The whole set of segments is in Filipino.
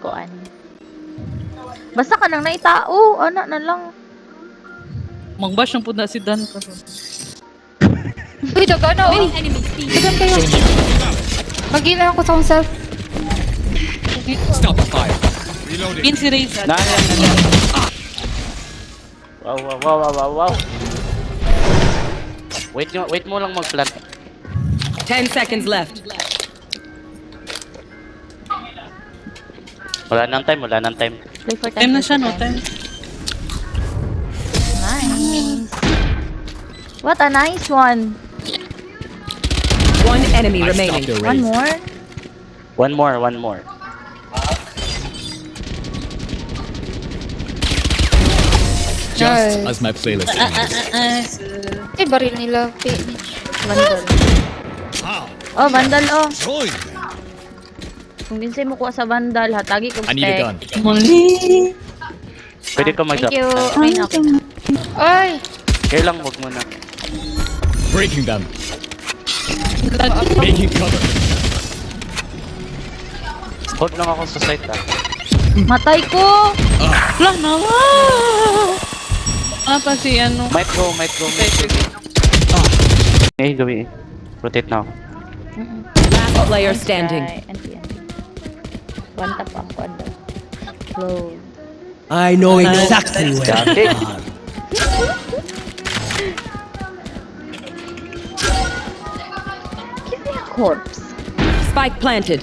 Kuan. Basta ka nang naitao, ana na lang. Mag-bash ang pud na si Dan karon. Uy, daga na, uy. Dagan kayo. Mag-ilan ako sa akong self. Stop the fire. Reloading. In si Reza. Wow. Wait mo lang mag-plant. 10 seconds left. Wala nang time. Play for Time na siya, no? Time. Nice. What a nice one. One enemy I stopped remaining. the One race. more. One more. Just Nice. as my playlist ends. Ay, baril nila. Finish. Vandal. How? Oh, vandal, oh. Join. Kung ginsay mo kuha sa vandal, hatagi kong I need a gun. Mali. Pwede ka mag-drop. Thank you. Ay, okay. Ay! Care lang, wag mo na. Breaking them. Making cover. Hold lang ako sa site Matay ko! Wala na. Pa si ano. Might go. Gawin. Rotate na ako. Last player standing. One tap ako. Low. I know exactly where. Dati. Give me a corpse. Spike planted.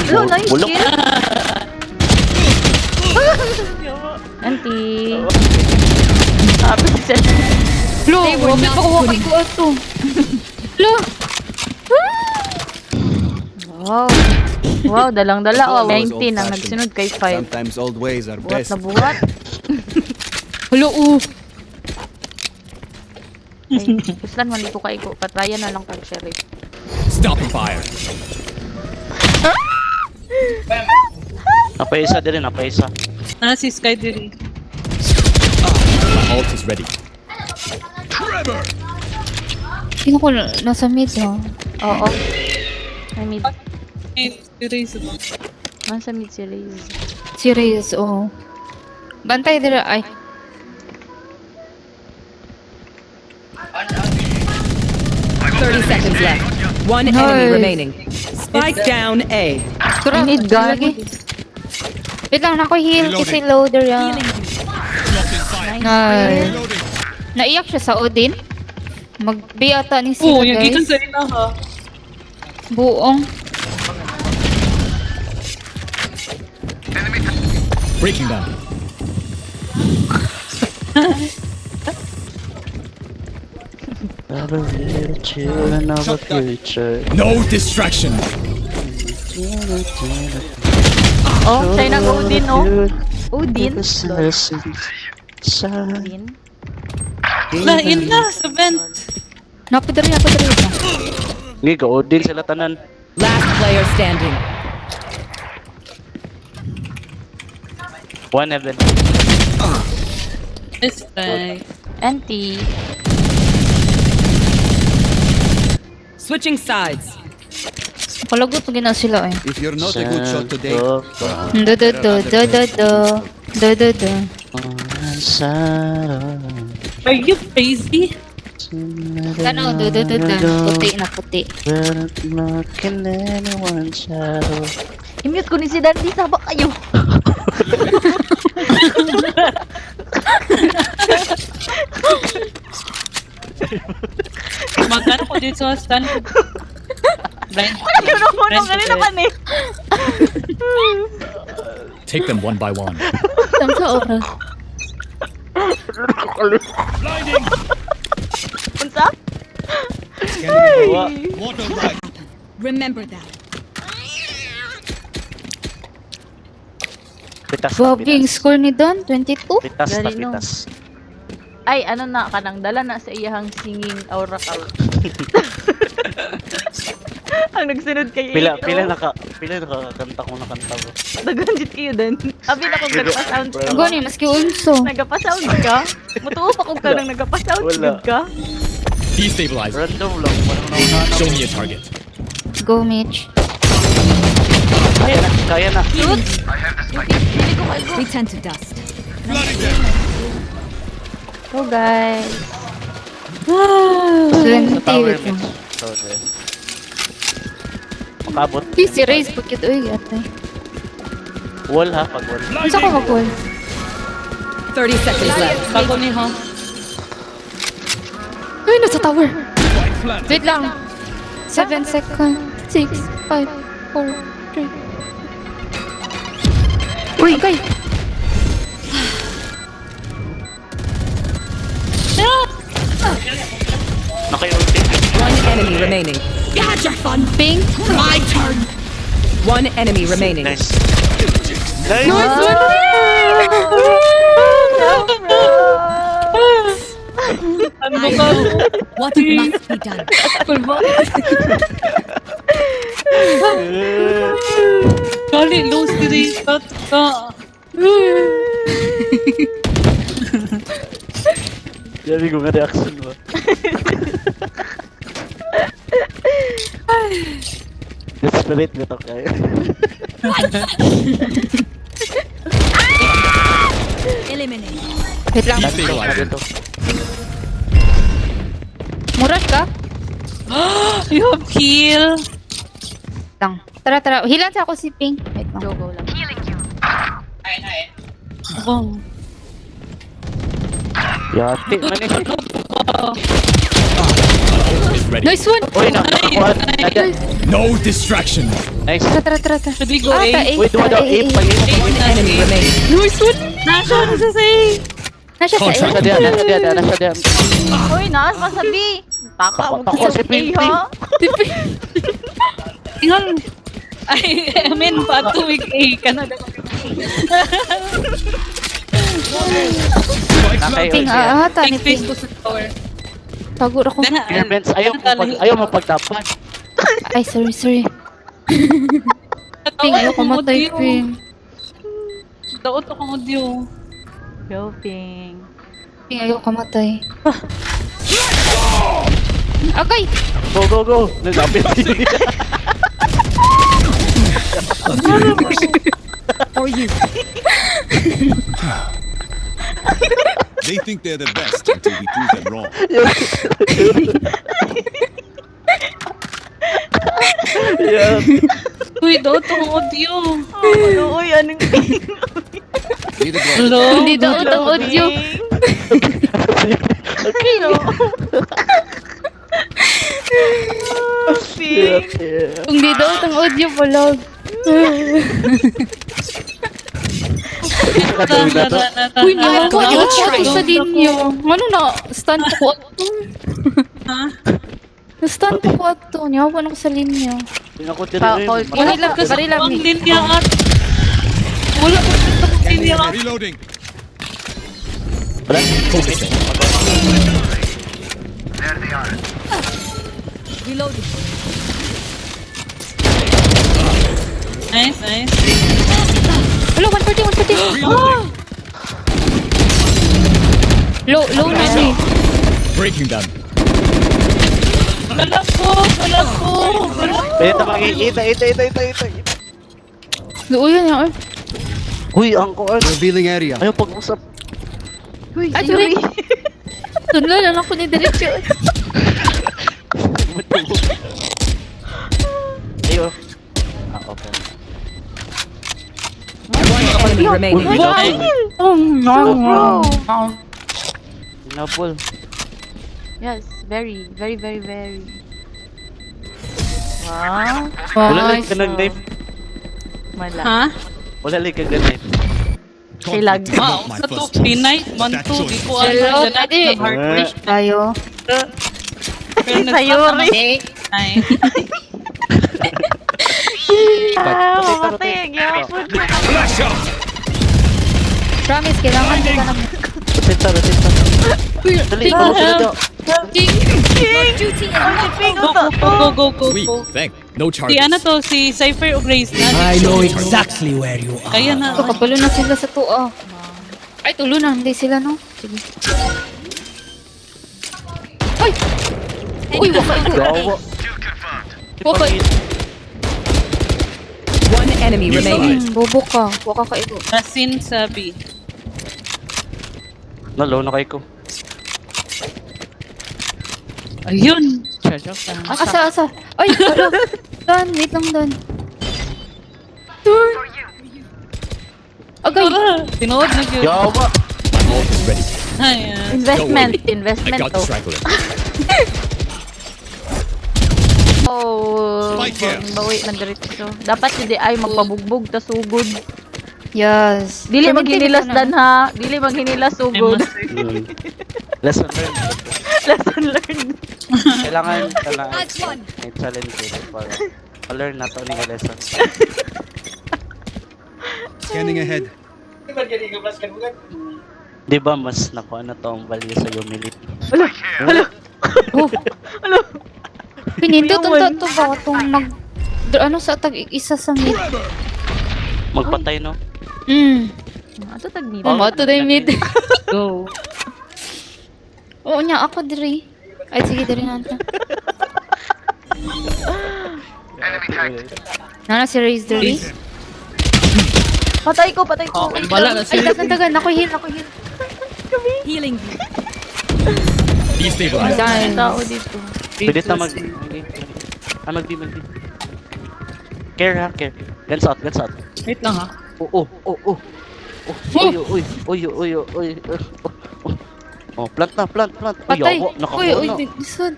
Hello, nice Bulok. kill. Auntie. Sabi siya. Lo, wapit pa kuha kay kuha to. Lo! Wow. Wow, dalang-dala. Oh, Always 19 ang old-fashioned. nagsunod kay 5. Sometimes old ways are Buhat best. na buhat. Hello, Ay, kuslan man dito kay ko. Patrayan na lang kag sheriff. Stop the fire. Napaisa din. Na si Sky diri. My ult is ready. Sino ko nasa mid, no? Oo. I mid. Eh, si Reza. Nasa mid si Riz. Si Reyes, oo. Bantay dira, ay. Thirty seconds left. One Nice. enemy remaining. Spike down A. Tura, I need gun. lagi. Wait lang, ako heal kasi loader yan. Blocking fire. Nice. Reloading. Naiyak siya sa Odin. Mag-B ata ni Oo, sila, yung gikan guys. sa ina ha. Buong. Breaking them. Children of the future. No distraction. Oh, siya nag Odin, oh. Odin. Odin. Lain na sa vent. Napadari. Hindi, Odin sila tanan. Last player standing. One heaven. This guy. Auntie. Switching sides. Palagot na sila, eh. If you're not a good shot today, Do. Are you crazy? Ano, do. Puti. I-mute ko ni si Dandy. Saba kayo. Magkano ko dito sa stand ko? Blind. Ayaw na mo nung ganun naman eh. Take them one by one. Tam sa oras. Blinding. Unsa? Water right. Remember that. Pitas. Yung score ni Don, 22? Galing, no? Pitas. Ay, ano na, kanang dala na sa iyahang singing oracle. Ang nagsunod kay Pila Ito. nakakanta ko na kanta ko. Naganjit kayo din. Abi na kung nagpa-sound ka. Go ni, maski unso. Nagpa-sound ka? Mutuo pa kung ka nang nagpa-sound Wala. ka? Destabilize. Random lang. Walang nauna. Show me a target. Go, Mitch. Kaya na. We tend to dust. Flooding them. Go guys. 20, Sa tower wait lang. mid. So, there. Makabot. Uy, si Raze, bakit? Uy, atay. Wall ha, pag wall. Saan ko mag-wall? 30 seconds left. Bago ni ha. Uy, nasa tower. White flat. Wait lang. 7 seconds. 6, 5, 4, 3. Uy, okay. Naka-ulti. One enemy remaining. Ping. One enemy remaining. Nice. Nice! Ano ba? What must be done? Kali, low si Reza. Sabi ko nga reaction mo. Desperate mo to kayo. Eliminate. Wait lang. Dito, dito. Murat ka? You have heal. Lang. Tara, tara. Hilan sa ako si Ping. Wait lang. Go lang. Bang. Yati, mani. Is ready. Nice one! Uy, nakakuha. No distraction. Nice. Tara, tara, tara, tara. Sabi ko, Ah, eh. Uy, duwa daw. A. One enemy remaining. Nice one! Nasaan sa say? Nasya sa Contract. A. Nasa diyan. Uy, naas pa sabi. Taka mo Tako si Ping Ping. Tingnan. Ay, I mean, patuwig eh. Kanada. Ping, hata ni Take face Ping. ko sa tower. Tagur ako. Friends, ayaw mo pagdapan. Ay, sorry. Ping, ayaw kumatay, Ping. Daot ako audio. Go, Ping. Ping, ayaw kumatay. Okay! Go. Nagapit. For you. They think they're the best until we prove them wrong. Yeah. Uy, daot ako audio. Uy, anong Ping? Need a drop. Hello? Hindi daw itong audio. Okay, no? Ping. Hindi daw itong audio, vlog. Uy, niya ko. Iwan ko ako sa linyo. Ano na? Stand ko ato. Ha? Na-stand ko ato. Niyawan ako sa linyo. Pa-call. Bari lang. Ang linya at. Wala ko sa linya at. Reloading. Wala. Focusing. Reloading. Nice. Hello, 140. Reloading. Low na siya. Breaking them. Wala ko. Ito makikita. Low yan yan. Uy, ang kuwan. Revealing area. Ayaw pag-usap. Uy, Ay, si sorry. Yuri. Tunlo lang ako ni Diretso. Ayaw. Okay. One enemy remaining. Uy, Oh, no. Pinabol. Yes, very. Wow. Wala lang Nice. ka nag-knife. Mala. Ha? Wala lang ka nag-knife. Silag. Wow, sa to. Pinay. Manto. Di ko Hello, alam. Ganat Daddy. ng heartbreak. Tayo. Sa Yuri. Ay. Mamatay. Gamit mo. Flash out. Promise, kailangan kita na. Rotita. Dali, dito. Go. We thank. No Si charges. ano to? Si Cypher o Grace na? I know exactly where you are. Kaya na. Kapalo na sila sa tuwa. Ay, tulo na. Hindi sila, no? Sige. Ay! Uy, wakay ko. Gawa. Wakay. One enemy remaining. Bobo ka. Huwag ka kaigo. Rasin sa B. Nalo na kay ko. Ayun! Joke lang. Asa? Ay, ano? Don, wait lang, Don. Don! Agay! Tinood na yun. Yawa! Ult is ready. Ayan. Investment. I Investment got the to. straggler. Oh, Spike here. bawi man diretso. Dapat hindi ay magpabugbog ta sugod. Yes. Dili Permitted maghinilas ito na. dan ha. Dili maghinilas sugod. Hmm. Lesson learned. Lesson learned. Kailangan may challenge dito para ma-learn na to ni lesson. Scanning ahead. Di ba mas nakuha na to ang value sa humility? Pinindot ang to ba itong ano sa tag-isa sa mid? Magpatay no? Ato tag nito. Mama, to the mid. Go. Oo niya, ako diri. Ay, sige, diri na ito. Nana si Raze diri. Patay ko. Wala na Ay, dagan. Ako heal. Healing you. Destabilize. Dahil tao dito. Pwede na mag... mag-B. Care ha, care. Guns out. Wait lang ha. Uy. Oh, plant na. Patay. Uy, Uy, nakakuha. disod.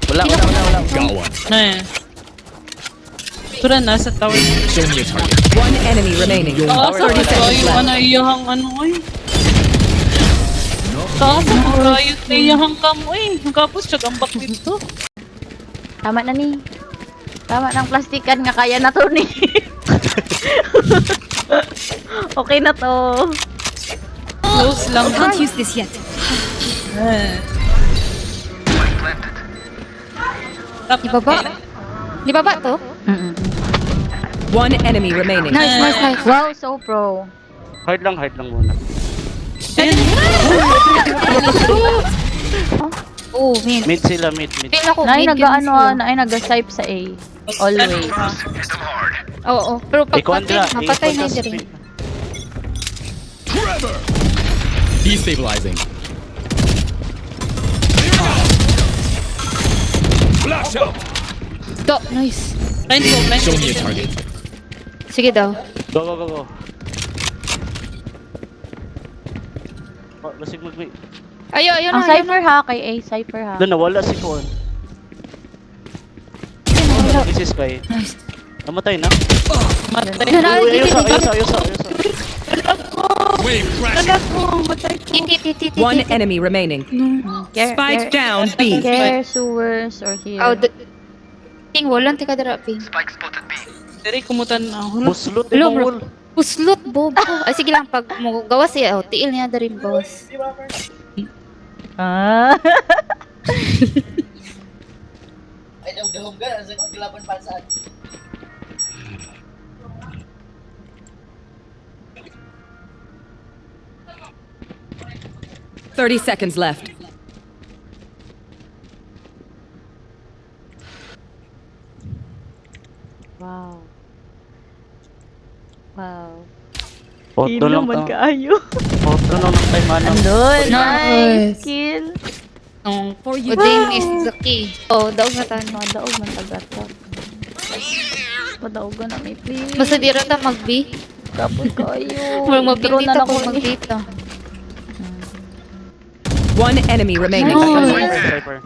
Wala. Got one. Ayan. Tura na sa tower. Show me a target. One enemy remaining. Kaasa 30 ko seconds tayo left. na iyahang ano ay. Kaasa ko tayo na iyahang kamo eh. Kapos siya gambak dito. Tama na ni. Tama ng plastikan nga kaya na to ni. Okay na to. Close lang. Can't use this yet. Di baba to? One enemy remaining. Nice. Wow, so pro. Hard lang muna. Oh, mid. Mid sila, mid. Feel ako Nay mid yun nag-ano sila. na ay nag-swipe sa A. Always. Oo, pero pag Ikondra, mapatay na diri. Destabilizing. Flash out. Do, nice. Blind Show go. me a target. Sige daw. Go. Oh, lasig mag-wait. Ayun Ang na. cipher ha kay A, cipher ha. Doon, nawala si Kuan. This is kay. Nice. Namatay na. Matay. Yun na, Ayos. Wave crash. Titi. One enemy remaining. Spike down B. Care, sewers, or here. Oh, ting walang tika darapi. Dari kumutan na. Buslot, Hello, ibang bro. wall. Puslot, bobo. Ay, sige lang, pag mo gawas siya, tiil niya dari gawas. Ah. 30 seconds left. Wow. Oh, doon lang tayo. kaayo. Oh, doon lang tayo manang. Andun, Nice. nice. Kill. Ang Uding is the key. Oh, daog na tayo. Madaog man tagatak. Madaog na may please. Basta di rata mag-B. Tapos kayo. Walang Drone mabitita na ko ako ni. mag-dita. One enemy remaining. Cypher.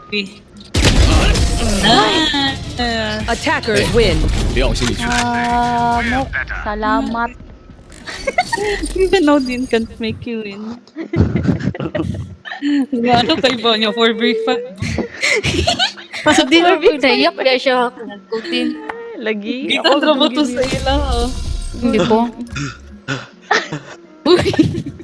Attackers win. 不要心里去。 Mok. Salamat. Even now din can't make you win. Ano kay ba niya 4v5? So, di na naiyak na siya. Nagkutin. Lagi. Kita trabaho to sa ila. Hindi po.